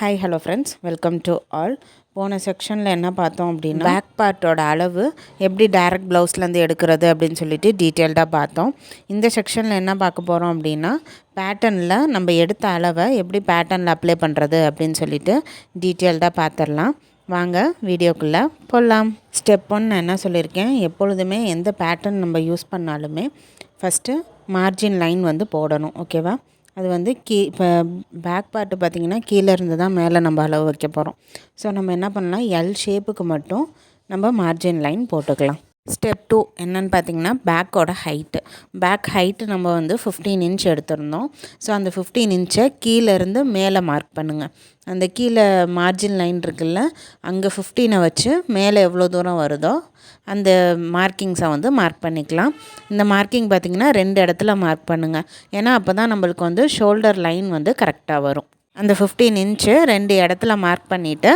Hi hello friends, welcome to all. போன செக்ஷனில் என்ன பார்த்தோம் அப்படின்னா, பேக் பார்ட்டோட அளவு எப்படி டைரக்ட் ப்ளவுஸ்லேருந்து எடுக்கிறது அப்படின்னு சொல்லிட்டு டீட்டெயில்டாக பார்த்தோம். இந்த செக்ஷனில் என்ன பார்க்க போகிறோம் அப்படின்னா, பேட்டர்னில் நம்ம எடுத்த அளவை எப்படி பேட்டர்னில் அப்ளை பண்ணுறது அப்படின்னு சொல்லிட்டு டீட்டெயில்டாக பார்த்துடலாம். வாங்க வீடியோக்குள்ளே போகலாம். ஸ்டெப் 1 என்ன சொல்லியிருக்கேன், எப்பொழுதுமே எந்த பேட்டர்ன் நம்ம யூஸ் பண்ணாலுமே ஃபஸ்ட்டு மார்ஜின் லைன் வந்து போடணும். ஓகேவா? அது வந்து இப்போ பேக் பார்ட்டு பார்த்திங்கன்னா கீழே இருந்து தான் மேலே நம்ம அளவு வைக்க போகிறோம். ஸோ நம்ம என்ன பண்ணலாம், எல் ஷேப்புக்கு மட்டும் நம்ம மார்ஜின் லைன் போட்டுக்கலாம். ஸ்டெப் 2 என்னென்னு பார்த்திங்கன்னா, பேக்கோட பேக் ஹைட்டு நம்ம வந்து 15 இன்ச் எடுத்திருந்தோம். ஸோ அந்த 15 இன்ச்சை கீழேருந்து மேலே மார்க் பண்ணுங்கள். அந்த கீழே மார்ஜின் லைன் இருக்குல்ல, அங்கே 15 வச்சு மேலே எவ்வளோ தூரம் வருதோ அந்த மார்க்கிங்ஸை வந்து மார்க் பண்ணிக்கலாம். இந்த மார்க்கிங் பார்த்திங்கன்னா 2 இடத்துல மார்க் பண்ணுங்கள். ஏன்னா அப்போ தான் நம்மளுக்கு வந்து ஷோல்டர் லைன் வந்து கரெக்டாக வரும். அந்த 15 இன்ச்சு 2 இடத்துல மார்க் பண்ணிவிட்டு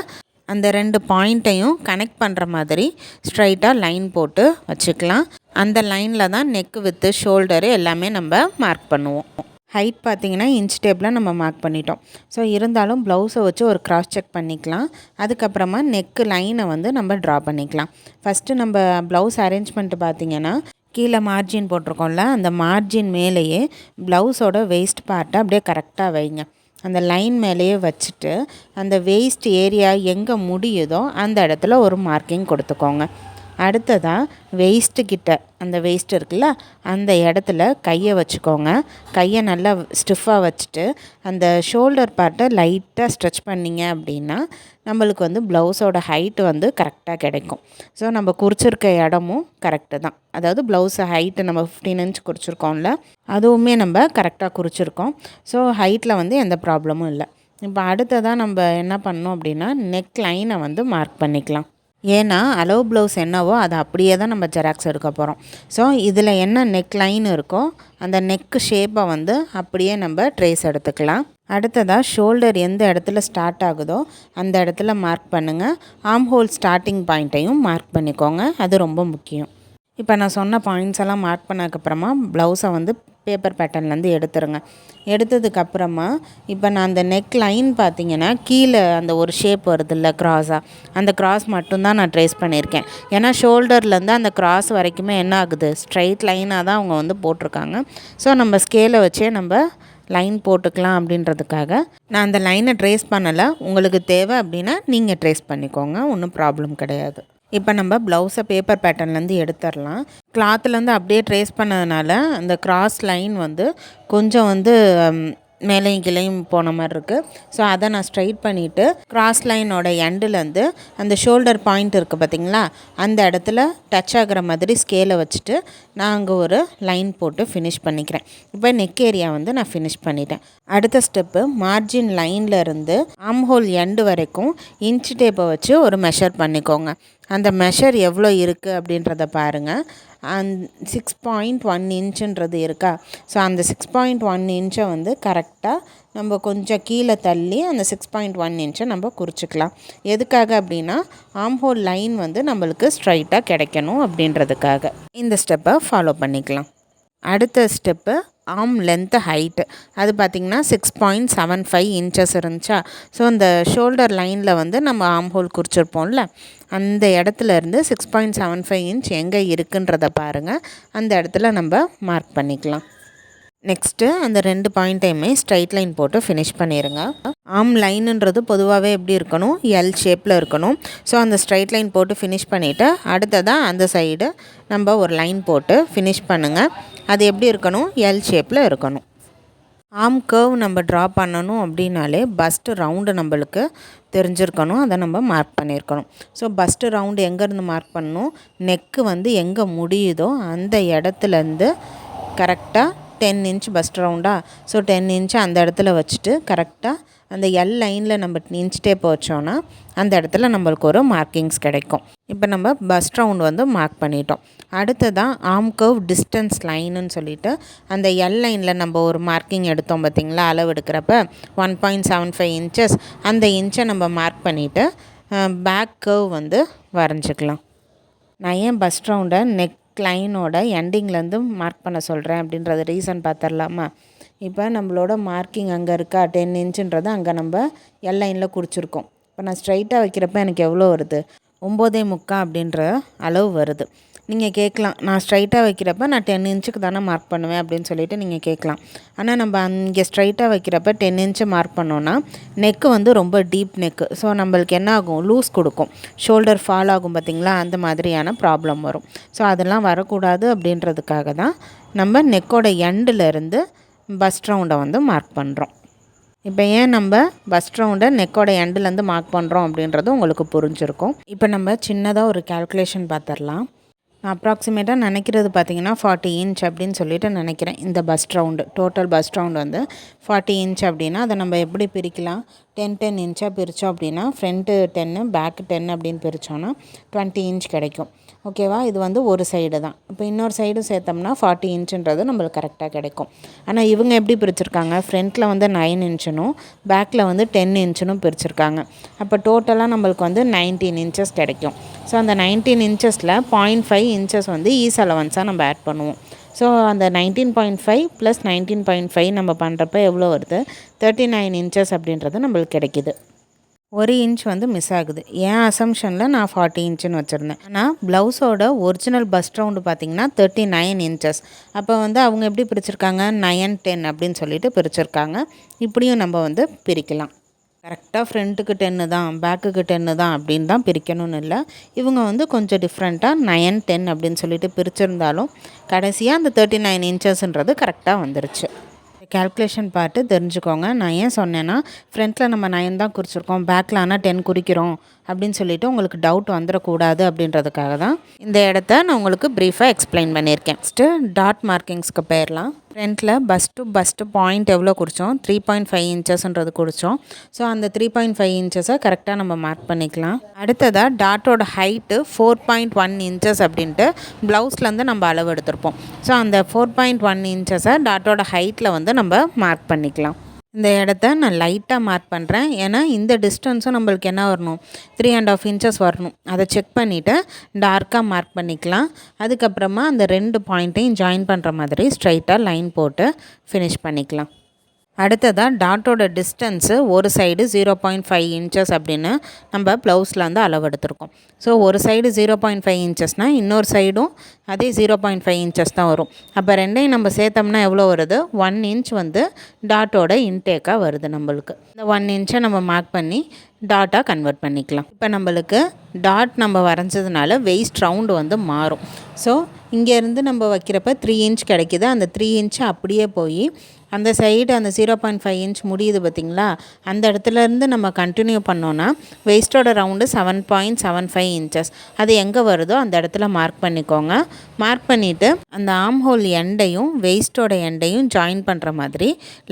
அந்த 2 பாயிண்ட்டையும் கனெக்ட் பண்ணுற மாதிரி ஸ்ட்ரைட்டாக லைன் போட்டு வச்சுக்கலாம். அந்த லைனில் தான் நெக்கு வித்து ஷோல்டரு எல்லாமே நம்ம மார்க் பண்ணுவோம். ஹைட் பார்த்திங்கன்னா இன்ச் டேப்பில் நம்ம மார்க் பண்ணிட்டோம். ஸோ இருந்தாலும் ப்ளவுஸை வச்சு ஒரு கிராஸ் செக் பண்ணிக்கலாம். அதுக்கப்புறமா நெக்கு லைனை வந்து நம்ம ட்ரா பண்ணிக்கலாம். ஃபஸ்ட்டு நம்ம ப்ளவுஸ் அரேஞ்ச்மெண்ட்டு பார்த்திங்கன்னா, கீழே மார்ஜின் போட்டிருக்கோம்ல, அந்த மார்ஜின் மேலேயே ப்ளவுஸோட வெயிஸ்ட் பார்ட்டை அப்படியே கரெக்டாக வைங்க. அந்த லைன் மேலேயே வச்சுட்டு அந்த வெயிஸ்ட் ஏரியா எங்கே முடியுதோ அந்த இடத்துல ஒரு மார்க்கிங் கொடுத்துக்கோங்க. அடுத்ததாக வெயிஸ்ட்டுக்கிட்ட அந்த வெயிஸ்ட் இருக்குல்ல, அந்த இடத்துல கையை வச்சுக்கோங்க. கையை நல்லா ஸ்டிஃபாக வச்சுட்டு அந்த ஷோல்டர் பார்ட்டை லைட்டாக ஸ்ட்ரெச் பண்ணிங்க அப்படின்னா நம்மளுக்கு வந்து ப்ளவுஸோட ஹைட்டு வந்து கரெக்டாக கிடைக்கும். ஸோ நம்ம குறிச்சிருக்க இடமும் கரெக்டு தான். அதாவது ப்ளவுஸை ஹைட்டு நம்ம 15 இன்ச் குறிச்சிருக்கோம்ல, அதுவுமே நம்ம கரெக்டாக குறிச்சிருக்கோம். ஸோ ஹைட்டில் வந்து எந்த ப்ராப்ளமும் இல்லை. இப்போ அடுத்ததாக நம்ம என்ன பண்ணோம் அப்படின்னா, நெக் லைனை வந்து மார்க் பண்ணிக்கலாம். ஏன்னா அளவு ப்ளவுஸ் என்னவோ அதை அப்படியே தான் நம்ம ஜெராக்ஸ் எடுக்க போகிறோம். ஸோ இதில் என்ன நெக் லைன் இருக்கோ அந்த நெக்கு ஷேப்பை வந்து அப்படியே நம்ம ட்ரேஸ் எடுத்துக்கலாம். அடுத்ததாக ஷோல்டர் எந்த இடத்துல ஸ்டார்ட் ஆகுதோ அந்த இடத்துல மார்க் பண்ணுங்கள். ஆர்ம் ஹோல் ஸ்டார்டிங் பாயிண்ட்டையும் மார்க் பண்ணிக்கோங்க. அது ரொம்ப முக்கியம். இப்போ நான் சொன்ன பாயிண்ட்ஸ் எல்லாம் மார்க் பண்ணதுக்கப்புறமா ப்ளவுஸை வந்து பேப்பர் பேட்டர்ன்லேருந்து எடுத்துருங்க. எடுத்ததுக்கப்புறமா இப்போ நான் அந்த நெக் லைன் பார்த்திங்கன்னா கீழே அந்த ஒரு ஷேப் வருதுல்ல க்ராஸாக, அந்த க்ராஸ் மட்டும்தான் நான் ட்ரேஸ் பண்ணியிருக்கேன். ஏன்னா ஷோல்டர்லேருந்து அந்த க்ராஸ் வரைக்குமே என்ன ஆகுது, ஸ்ட்ரைட் லைனாக தான் அவங்க வந்து போட்டிருக்காங்க. ஸோ நம்ம ஸ்கேலை வச்சே நம்ம லைன் போட்டுக்கலாம் அப்படின்றதுக்காக நான் அந்த லைனை ட்ரேஸ் பண்ணலை. உங்களுக்கு தேவை அப்படின்னா நீங்கள் ட்ரேஸ் பண்ணிக்கோங்க, ஒன்றும் ப்ராப்ளம் கிடையாது. இப்போ நம்ம ப்ளவுஸை பேப்பர் பேட்டர்ன்லேருந்து எடுத்துடலாம். கிளாத்துலேருந்து அப்படியே ட்ரேஸ் பண்ணதுனால அந்த கிராஸ் லைன் வந்து கொஞ்சம் வந்து மேலேயும் கீழேயும் போன மாதிரி இருக்குது. ஸோ அதை நான் ஸ்ட்ரைட் பண்ணிவிட்டு கிராஸ் லைனோட எண்டுலேருந்து அந்த ஷோல்டர் பாயிண்ட் இருக்குது பார்த்திங்களா, அந்த இடத்துல டச் ஆகிற மாதிரி ஸ்கேலை வச்சுட்டு நான் அங்கே ஒரு லைன் போட்டு ஃபினிஷ் பண்ணிக்கிறேன். இப்போ நெக் ஏரியா வந்து நான் ஃபினிஷ் பண்ணிட்டேன். அடுத்த ஸ்டெப்பு, மார்ஜின் லைனில் இருந்து ஆர்ம் ஹோல் எண்டு வரைக்கும் இன்ச் டேப்பை வச்சு ஒரு மெஷர் பண்ணிக்கோங்க. அந்த மெஷர் எவ்வளோ இருக்குது அப்படின்றத பாருங்கள். 6.1 இன்ச்சுன்றது இருக்கா. ஸோ அந்த 6.1 இன்ச்சை வந்து கரெக்டாக நம்ம கொஞ்சம் கீழே தள்ளி அந்த 6.1 இன்ச்சை நம்ம குறிச்சிக்கலாம். எதுக்காக அப்படின்னா ஆர்ம் ஹோல் லைன் வந்து நம்மளுக்கு ஸ்ட்ரைட்டாக கிடைக்கணும் அப்படின்றதுக்காக இந்த ஸ்டெப்பை ஃபாலோ பண்ணிக்கலாம். அடுத்த ஸ்டெப்பு ஆர்ம் லென்த்து ஹைட்டு. அது பார்த்திங்கன்னா 6.75 இன்ச்சஸ் இருந்துச்சா. ஸோ இந்த ஷோல்டர் லைனில் வந்து நம்ம ஆர்ம் ஹோல் குறிச்சிருப்போம்ல, அந்த இடத்துல இருந்து 6.75 இன்ச் எங்கே இருக்குன்றதை பாருங்கள். அந்த இடத்துல நம்ம மார்க் பண்ணிக்கலாம். நெக்ஸ்ட்டு அந்த 2 பாயிண்ட்டையுமே ஸ்ட்ரைட் லைன் போட்டு ஃபினிஷ் பண்ணிடுங்க. ஆர்ம் லைனுன்றது பொதுவாகவே எப்படி இருக்கணும், எல் ஷேப்பில் இருக்கணும். ஸோ அந்த ஸ்ட்ரைட் லைன் போட்டு ஃபினிஷ் பண்ணிவிட்டு அடுத்ததாக அந்த சைடு நம்ம ஒரு லைன் போட்டு ஃபினிஷ் பண்ணுங்கள். அது எப்படி இருக்கணும், எல் ஷேப்பில் இருக்கணும். ஆர்ம் கர்வ் நம்ம ட்ரா பண்ணணும் அப்படின்னாலே பஸ்ட்டு ரவுண்டு நம்மளுக்கு தெரிஞ்சிருக்கணும். அதை நம்ம மார்க் பண்ணியிருக்கணும். ஸோ பஸ்ட்டு ரவுண்டு எங்கேருந்து மார்க் பண்ணணும், நெக்கு வந்து எங்கே முடியுதோ அந்த இடத்துலேருந்து கரெக்டாக 10 இன்ச் பஸ்ட் ரவுண்டா. ஸோ 10 இன்ச்சு அந்த இடத்துல வச்சுட்டு கரெக்டாக அந்த எல் லைனில் நம்ம இன்ச் டேப் வச்சோன்னா அந்த இடத்துல நம்மளுக்கு ஒரு மார்க்கிங்ஸ் கிடைக்கும். இப்போ நம்ம பஸ்ட் ரவுண்ட் வந்து மார்க் பண்ணிட்டோம். அடுத்ததான் ஆர்ம் கர்வ் டிஸ்டன்ஸ் லைனுன்னு சொல்லிட்டு அந்த எல் லைனில் நம்ம ஒரு மார்க்கிங் எடுத்தோம் பார்த்திங்களா, அளவு எடுக்கிறப்ப 1.75 இன்ச்சஸ். அந்த இன்ச்சை நம்ம மார்க் பண்ணிவிட்டு பேக் கர்வ் வந்து வரைஞ்சிக்கலாம். நான் ஏன் பஸ்ட் ரவுண்டை நெக் லைனோட எண்டிங்லேருந்து மார்க் பண்ண சொல்கிறேன் அப்படின்றது ரீசன் பார்த்துடலாமா. இப்போ நம்மளோட மார்க்கிங் அங்கே இருக்கா 10 இன்ச்சுன்றது அங்கே நம்ம எல் லைனில் குறிச்சிருக்கோம். இப்போ நான் ஸ்ட்ரைட்டாக வைக்கிறப்ப எனக்கு எவ்வளோ வருது 9.75 அப்படின்ற அளவு வருது. நீங்கள் கேட்கலாம், நான் ஸ்ட்ரைட்டாக வைக்கிறப்ப நான் 10 இன்ச்சுக்கு தானே மார்க் பண்ணுவேன் அப்படின்னு சொல்லிட்டு நீங்கள் கேட்கலாம். ஆனால் நம்ம அங்கே ஸ்ட்ரைட்டாக வைக்கிறப்ப 10 இன்ச்சு மார்க் பண்ணோன்னா நெக்கு வந்து ரொம்ப டீப் நெக்கு. ஸோ நம்மளுக்கு என்ன ஆகும், லூஸ் கொடுக்கும், ஷோல்டர் ஃபால் ஆகும் பார்த்திங்களா, அந்த மாதிரியான ப்ராப்ளம் வரும். ஸோ அதெல்லாம் வரக்கூடாது அப்படின்றதுக்காக தான் நம்ம நெக்கோட எண்டிலேருந்து பஸ்ட் ரவுண்டை வந்து மார்க் பண்ணுறோம். இப்போ ஏன் நம்ம பஸ்ட் ரவுண்டை நெக்கோட எண்டுலேருந்து மார்க் பண்ணுறோம் அப்படின்றது உங்களுக்கு புரிஞ்சிருக்கும். இப்போ நம்ம சின்னதாக ஒரு கால்குலேஷன் பார்த்துடலாம். நான் அப்ராக்சிமேட்டாக நினைக்கிறது பார்த்திங்கன்னா 40 இன்ச் அப்படின்னு சொல்லிட்டு நினைக்கிறேன். இந்த first round, total first round வந்து 40 இன்ச் அப்படின்னா அதை நம்ம எப்படி பிரிக்கலாம், 10 இன்ச்சாக பிரித்தோம் அப்படின்னா ஃப்ரண்ட்டு 10 பேக்கு 10 அப்படின்னு பிரித்தோன்னா 20 இன்ச் கிடைக்கும். ஓகேவா? இது வந்து ஒரு சைடு தான். இப்போ இன்னொரு சைடு சேர்த்தோம்னா 40 இன்ச்சுன்றது நம்மளுக்கு கரெக்டாக கிடைக்கும். ஆனால் இவங்க எப்படி பிரிச்சுருக்காங்க, ஃப்ரண்ட்டில் வந்து 9 இன்ச்சுனும் பேக்கில் வந்து 10 இன்ச்சுனும் பிரிச்சுருக்காங்க. அப்போ டோட்டலாக நம்மளுக்கு வந்து 19 இன்ச்சஸ் கிடைக்கும். ஸோ அந்த 19 இன்ச்சஸில் 0.5 இன்ச்சஸ் வந்து ஈஸ் அலவன்ஸாக நம்ம ஆட் பண்ணுவோம். ஸோ அந்த 19.5 ப்ளஸ் 19.5 நம்ம பண்ணுறப்ப எவ்வளோ வருது, 39 இன்ச்சஸ் அப்படின்றது நம்மளுக்கு கிடைக்கிது. 1 இன்ச் வந்து மிஸ் ஆகுது. என் அசம்ஷனில் நான் 40 இன்ச்சுன்னு வச்சுருந்தேன். ஆனால் ப்ளவுஸோட ஒரிஜினல் பஸ்ட் ரவுண்டு பார்த்திங்கன்னா 39 இன்ச்சஸ். அப்போ வந்து அவங்க எப்படி பிரிச்சுருக்காங்க, 9, 10 அப்படின்னு சொல்லிட்டு பிரிச்சுருக்காங்க. இப்படியும் நம்ம வந்து பிரிக்கலாம். கரெக்டாக ஃப்ரண்ட்டுக்கு 10 தான் பேக்குக்கு 10 தான் அப்படின்னு தான் பிரிக்கணும்னு இல்லை. இவங்க வந்து கொஞ்சம் டிஃப்ரெண்ட்டாக 9, 10 அப்படின்னு சொல்லிட்டு பிரிச்சிருந்தாலும் கடைசியாக அந்த 39 இன்ச்சஸ்ன்றது கரெக்டாக வந்துருச்சு. கேல்குலேஷன் பார்த்து தெரிஞ்சுக்கோங்க. நான் ஏன் சொன்னேன்னா, ஃப்ரண்ட்டில் நம்ம 9 தான் குறிச்சிருக்கோம், பேக்கில் ஆனால் 10 குறிக்கிறோம் அப்படின்னு சொல்லிட்டு உங்களுக்கு டவுட் வந்துடக்கூடாது அப்படின்றதுக்காக தான் இந்த இடத்த நான் உங்களுக்கு ப்ரீஃபாக எக்ஸ்பிளைன் பண்ணியிருக்கேன். ஃபஸ்ட்டு டாட் மார்க்கிங்ஸ்க்கு போயிடலாம். ஃப்ரண்ட்டில் பஸ்ட்டு பாயிண்ட் எவ்வளோ குறித்தோம், 3.5 இன்ச்சஸ்ன்றது குறித்தோம். ஸோ அந்த 3.5 இன்ச்சஸை கரெக்டாக நம்ம மார்க் பண்ணிக்கலாம். அடுத்ததாக டாட்டோட ஹைட்டு 4.1 இன்ச்சஸ் அப்படின்ட்டு ப்ளவுஸ்லேருந்து நம்ம அளவு எடுத்திருப்போம். ஸோ அந்த 4.1 இன்ச்சஸை டாட்டோட ஹைட்டில் வந்து நம்ம மார்க் பண்ணிக்கலாம். இந்த இடத்த நான் லைட்டாக மார்க் பண்ணுறேன். ஏன்னா இந்த டிஸ்டன்ஸும் நம்மளுக்கு என்ன வரணும், 3.5 இன்ச்சஸ் வரணும். அதை செக் பண்ணிவிட்டு டார்க்காக மார்க் பண்ணிக்கலாம். அதுக்கப்புறமா அந்த 2 பாயிண்ட்டையும் ஜாயின் பண்ணுற மாதிரி ஸ்ட்ரைட்டாக லைன் போட்டு ஃபினிஷ் பண்ணிக்கலாம். அடுத்ததாக டாட்டோட டிஸ்டன்ஸு ஒரு சைடு 0.5 இன்ச்சஸ் அப்படின்னு நம்ம ப்ளவுஸில் வந்து அளவு எடுத்திருக்கோம். ஸோ ஒரு சைடு 0.5 இன்ச்சஸ்னால் இன்னொரு சைடும் அதே 0.5 இன்ச்சஸ் தான் வரும். அப்போ ரெண்டையும் நம்ம சேர்த்தோம்னா எவ்வளோ வருது, 1 இன்ச் வந்து டாட்டோட இன்டேக்காக வருது நம்மளுக்கு. இந்த 1 இன்ச்சை நம்ம மார்க் பண்ணி டாட்டாக கன்வெர்ட் பண்ணிக்கலாம். இப்போ நம்மளுக்கு டாட் நம்ம வரைஞ்சதுனால வெயிஸ்ட் ரவுண்டு வந்து மாறும். ஸோ இங்கேருந்து நம்ம வைக்கிறப்ப 3 இன்ச் கிடைக்கிது. அந்த 3 இன்ச்சு அப்படியே போய் அந்த சைடு அந்த 0.5 இன்ச் முடியுது பார்த்திங்களா, அந்த இடத்துலேருந்து நம்ம கண்டினியூ பண்ணோன்னா வெயிஸ்டோட ரவுண்டு 7.75 இன்ச்சஸ். அது எங்கே வருதோ அந்த இடத்துல மார்க் பண்ணிக்கோங்க. மார்க் பண்ணிவிட்டு அந்த ஆர்ம் ஹோல் எண்டையும் வெயிஸ்டோட எண்டையும் ஜாயின் பண்ணுற மாதிரி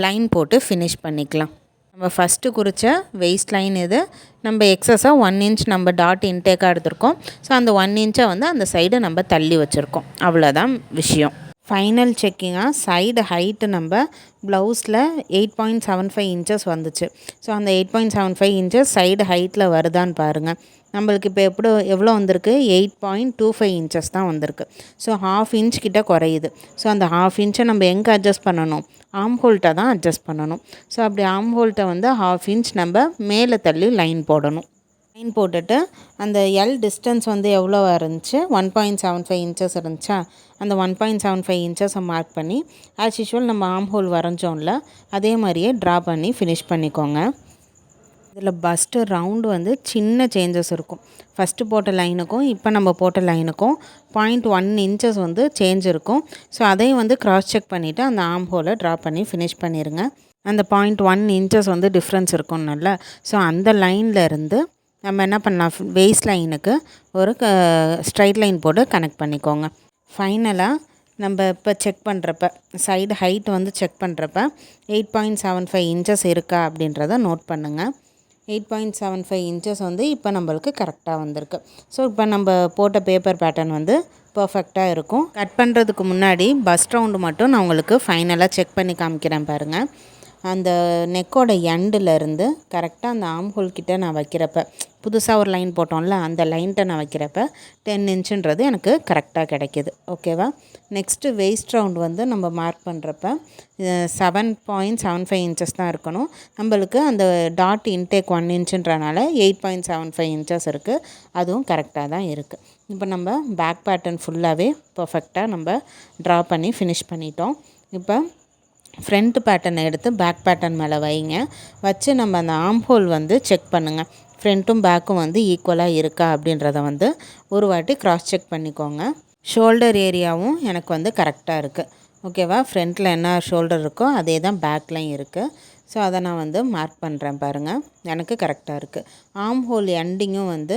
லைன் போட்டு ஃபினிஷ் பண்ணிக்கலாம். நம்ம ஃபஸ்ட்டு குறித்த வெயிஸ்ட் லைன் இது. நம்ம எக்ஸஸாக 1 இன்ச் நம்ம டாட் இன்டேக்காக எடுத்திருக்கோம். ஸோ அந்த 1 இன்ச்சை வந்து அந்த சைடை நம்ம தள்ளி வச்சுருக்கோம். அவ்வளோதான் விஷயம். ஃபைனல் செக்கிங்காக சைடு ஹைட்டு நம்ம ப்ளவுஸில் 8.75 இன்ச்சஸ் வந்துச்சு. ஸோ அந்த 8.75 இன்ச்சஸ் சைடு ஹைட்டில் வருதான்னு பாருங்கள். நம்மளுக்கு இப்போ எவ்வளோ வந்திருக்கு, 8.25 இன்ச்சஸ் தான் வந்திருக்கு. ஸோ 1/2 இன்ச் கிட்ட குறையுது. ஸோ அந்த 1/2 இன்ச்சை நம்ம எங்கே அட்ஜஸ்ட் பண்ணணும், ஆர்ம் ஹோல்ட்டை தான் அட்ஜஸ்ட் பண்ணணும். ஸோ அப்படி ஆர்ம் ஹோல்ட்டை வந்து 1/2 இன்ச் நம்ம மேலே தள்ளி லைன் போடணும். லைன் போட்டுட்டு அந்த எல் டிஸ்டன்ஸ் வந்து எவ்வளோ இருந்துச்சு, 1.75 இன்ச்சஸ் இருந்துச்சா, அந்த 1.75 இன்ச்சஸை மார்க் பண்ணி ஆஸ் யூஷுவல் நம்ம ஆர்ம் ஹோல் வரைஞ்சோம்ல அதே மாதிரியே ட்ரா பண்ணி ஃபினிஷ் பண்ணிக்கோங்க. இதில் பஸ்ட்டு ரவுண்டு வந்து சின்ன சேஞ்சஸ் இருக்கும். ஃபஸ்ட்டு போட்ட லைனுக்கும் இப்போ நம்ம போட்ட லைனுக்கும் 0.1 இன்ச்சஸ் வந்து சேஞ்ச் இருக்கும். ஸோ அதையும் வந்து க்ராஸ் செக் பண்ணிவிட்டு அந்த ஆர்ம் ஹோலை ட்ரா பண்ணி ஃபினிஷ் பண்ணிடுங்க. அந்த 0.1 இன்ச்சஸ் வந்து டிஃப்ரென்ஸ் இருக்கும்னால ஸோ அந்த லைனில் இருந்து நம்ம என்ன பண்ணலாம், வெயிஸ்ட் லைனுக்கு ஒரு ஸ்ட்ரைட் லைன் போட்டு கனெக்ட் பண்ணிக்கோங்க. ஃபைனலாக நம்ம இப்போ செக் பண்ணுறப்ப சைடு ஹைட் வந்து செக் பண்ணுறப்ப 8.75 இன்ச்சஸ் இருக்கா அப்படின்றத நோட் பண்ணுங்கள். 8.75 இன்ச்சஸ் வந்து இப்போ நம்மளுக்கு கரெக்டாக வந்திருக்கு. ஸோ இப்போ நம்ம போட்ட பேப்பர் பேட்டர்ன் வந்து பர்ஃபெக்டாக இருக்கும். கட் பண்ணுறதுக்கு முன்னாடி பஸ்ட் ரவுண்டு மட்டும் நான் உங்களுக்கு ஃபைனலாக செக் பண்ணி காமிக்கிறேன் பாருங்கள். அந்த நெக்கோட எண்டுலேருந்து கரெக்டாக அந்த ஆர்ம் ஹோல் கிட்டே நான் வைக்கிறப்ப புதுசாக ஒரு லைன் போட்டோம்ல அந்த லைன்ட்ட நான் வைக்கிறப்ப 10 இன்ச்சுன்றது எனக்கு கரெக்டாக கிடைக்கிது. ஓகேவா? நெக்ஸ்ட்டு வெயிஸ்ட் ரவுண்ட் வந்து நம்ம மார்க் பண்ணுறப்ப 7.75 இன்ச்சஸ் தான் இருக்கணும். நம்மளுக்கு அந்த டாட் இன்டேக் 1 இன்ச்சுன்றனால 8.75 இன்ச்சஸ் இருக்குது. அதுவும் கரெக்டாக தான் இருக்குது. இப்போ நம்ம பேக் பேட்டர்ன் ஃபுல்லாகவே பர்ஃபெக்டாக நம்ம ட்ரா பண்ணி ஃபினிஷ் பண்ணிட்டோம். இப்போ ஃப்ரண்ட் பேட்டர்னை எடுத்து பேக் பேட்டர்ன் மேலே வைங்க. வச்சு நம்ம அந்த ஆர்ம் ஹோல் வந்து செக் பண்ணுங்கள். ஃப்ரண்ட்டும் பேக்கும் வந்து ஈக்குவலாக இருக்கா அப்படின்றத வந்து ஒரு வாட்டி கிராஸ் செக் பண்ணிக்கோங்க. ஷோல்டர் ஏரியாவும் எனக்கு வந்து கரெக்டாக இருக்குது. ஓகேவா? ஃப்ரண்ட்டில் என்ன ஷோல்டர் இருக்கோ அதே தான் பேக்லையும் இருக்குது. ஸோ அதை நான் வந்து மார்க் பண்ணுறேன் பாருங்கள். எனக்கு கரெக்டாக இருக்குது. ஆர்ம் ஹோல் எண்டிங்கும் வந்து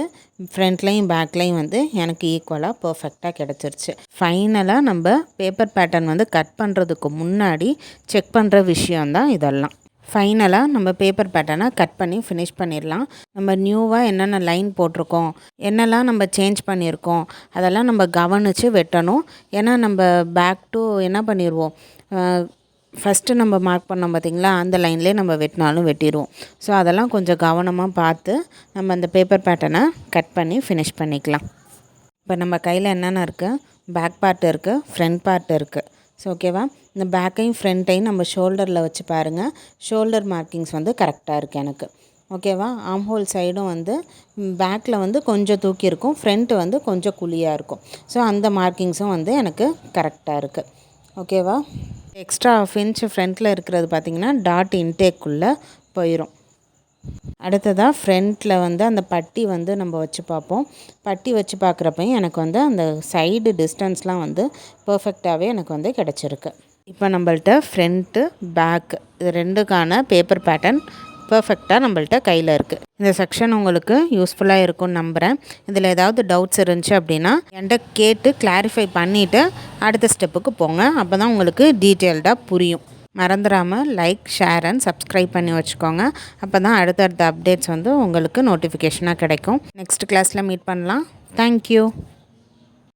ஃப்ரண்ட்லையும் பேக்லையும் வந்து எனக்கு ஈக்குவலாக பர்ஃபெக்டாக கிடச்சிருச்சு. ஃபைனலாக நம்ம பேப்பர் பேட்டர்ன் வந்து கட் பண்ணுறதுக்கு முன்னாடி செக் பண்ணுற விஷயந்தான் இதெல்லாம். ஃபைனலாக நம்ம பேப்பர் பேட்டர்னை கட் பண்ணி ஃபினிஷ் பண்ணிடலாம். நம்ம நியூவாக என்னென்ன லைன் போட்டிருக்கோம், என்னெல்லாம் நம்ம சேஞ்ச் பண்ணியிருக்கோம் அதெல்லாம் நம்ம கவனித்து வெட்டணும். ஏன்னா நம்ம பேக் டு என்ன பண்ணிடுவோம், ஃபஸ்ட்டு நம்ம மார்க் பண்ணோம் பார்த்திங்களா, அந்த லைன்லேயே நம்ம வெட்டினாலும் வெட்டிடுவோம். ஸோ அதெல்லாம் கொஞ்சம் கவனமாக பார்த்து நம்ம அந்த பேப்பர் பேட்டர்னை கட் பண்ணி ஃபினிஷ் பண்ணிக்கலாம். இப்போ நம்ம கையில் என்னென்ன இருக்குது, பேக் பார்ட் இருக்குது, ஃப்ரண்ட் பார்ட் இருக்குது. ஸோ ஓகேவா? இந்த பேக்கையும் ஃப்ரண்ட்டையும் நம்ம ஷோல்டரில் வச்சு பாருங்கள். ஷோல்டர் மார்க்கிங்ஸ் வந்து கரெக்டாக இருக்குது எனக்கு. ஓகேவா? ஆர்ம் ஹோல் சைடும் வந்து பேக்கில் வந்து கொஞ்சம் தூக்கி இருக்கும், ஃப்ரண்ட்டு வந்து கொஞ்சம் குழியாக இருக்கும். ஸோ அந்த மார்க்கிங்ஸும் வந்து எனக்கு கரெக்டாக இருக்குது. ஓகேவா? எக்ஸ்ட்ரா 1/2 இன்ச் ஃப்ரண்ட்டில் இருக்கிறது பார்த்திங்கன்னா டாட் இன்டேக்குள்ளே போயிடும். அடுத்ததாக ஃப்ரண்ட்டில் வந்து அந்த பட்டி வந்து நம்ம வச்சு பார்ப்போம். பட்டி வச்சு பார்க்குறப்பையும் எனக்கு வந்து அந்த சைடு டிஸ்டன்ஸ்லாம் வந்து பர்ஃபெக்டாகவே எனக்கு வந்து கிடச்சிருக்கு. இப்போ நம்மள்ட்ட ஃப்ரண்ட்டு பேக்கு இது ரெண்டுக்கான பேப்பர் பேட்டர்ன் பர்ஃபெக்டாக நம்மள்ட்ட கையில் இருக்குது. இந்த செக்ஷன் உங்களுக்கு யூஸ்ஃபுல்லாக இருக்கும்னு நம்புகிறேன். இதில் ஏதாவது டவுட்ஸ் இருந்துச்சு அப்படின்னா என்கிட்ட கேட்டு கிளாரிஃபை பண்ணிவிட்டு அடுத்த ஸ்டெப்புக்கு போங்க. அப்போ தான் உங்களுக்கு டீட்டெயில்டாக புரியும். மறந்துடாமல் லைக், ஷேர் அண்ட் சப்ஸ்கிரைப் பண்ணி வச்சுக்கோங்க. அப்போ தான் அடுத்தடுத்த அப்டேட்ஸ் வந்து உங்களுக்கு நோட்டிஃபிகேஷனாக கிடைக்கும். நெக்ஸ்ட் கிளாஸில் மீட் பண்ணலாம். தேங்க்யூ.